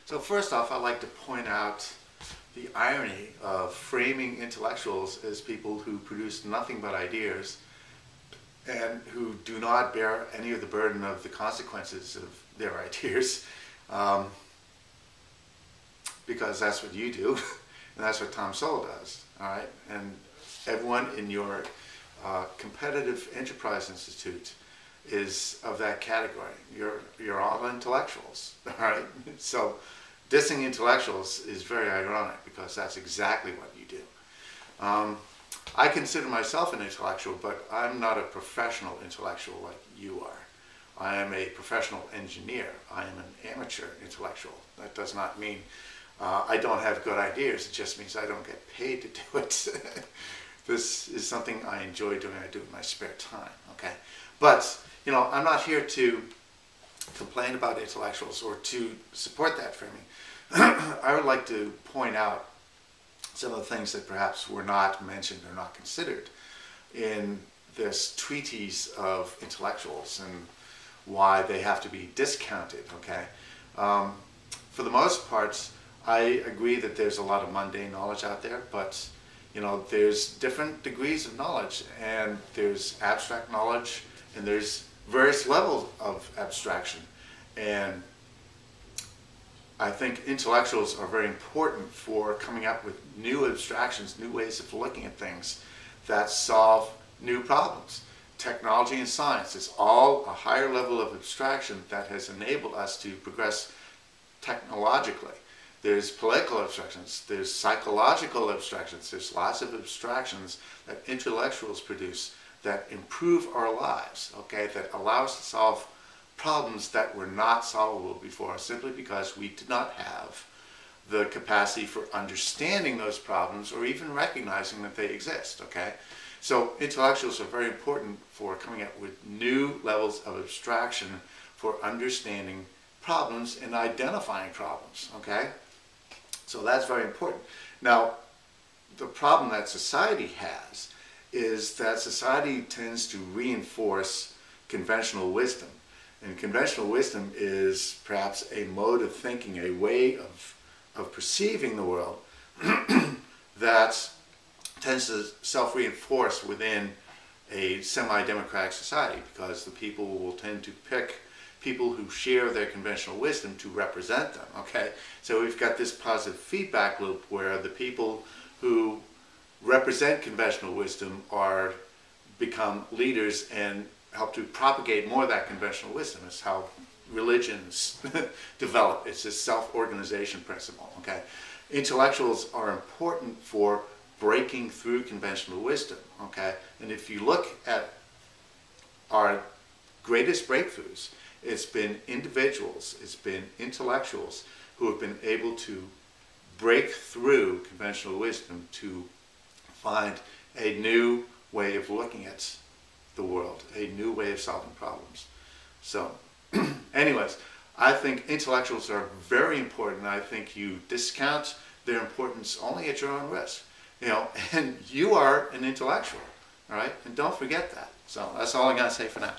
So first off, I'd like to point out the irony of framing intellectuals as people who produce nothing but ideas and who do not bear any of the burden of the consequences of their ideas, because that's what you do, and that's what Tom Sowell does, all right? And everyone in your competitive enterprise institute is of that category. You're all intellectuals, all right? So dissing intellectuals is very ironic because that's exactly what you do. I consider myself an intellectual, but I'm not a professional intellectual like you are. I am a professional engineer. I am an amateur intellectual. That does not mean I don't have good ideas. It just means I don't get paid to do it. This is something I enjoy doing. I do in my spare time, okay? But, you know, I'm not here to complain about intellectuals or to support that framing. I would like to point out some of the things that perhaps were not mentioned or not considered in this treatise of intellectuals and why they have to be discounted, okay? For the most part, I agree that there's a lot of mundane knowledge out there, but you know, there's different degrees of knowledge, and there's abstract knowledge, and there's various levels of abstraction. And I think intellectuals are very important for coming up with new abstractions, new ways of looking at things that solve new problems. Technology and science is all a higher level of abstraction that has enabled us to progress technologically. There's political abstractions, there's psychological abstractions, there's lots of abstractions that intellectuals produce that improve our lives, okay, that allow us to solve problems that were not solvable before simply because we did not have the capacity for understanding those problems or even recognizing that they exist, okay? So intellectuals are very important for coming up with new levels of abstraction for understanding problems and identifying problems, okay? So that's very important. Now, the problem that society has is that society tends to reinforce conventional wisdom. And conventional wisdom is perhaps a mode of thinking, a way of perceiving the world that tends to self-reinforce within a semi-democratic society, because the people will tend to pick people who share their conventional wisdom to represent them, okay? So we've got this positive feedback loop where the people who represent conventional wisdom become leaders and help to propagate more of that conventional wisdom. It's how religions develop. It's this self-organization principle, okay? Intellectuals are important for breaking through conventional wisdom, okay? And if you look at our greatest breakthroughs, it's been individuals, it's been intellectuals who have been able to break through conventional wisdom to find a new way of looking at the world, a new way of solving problems. So, anyways, I think intellectuals are very important. I think you discount their importance only at your own risk. You know, and you are an intellectual, all right? And don't forget that. So that's all I got to say for now.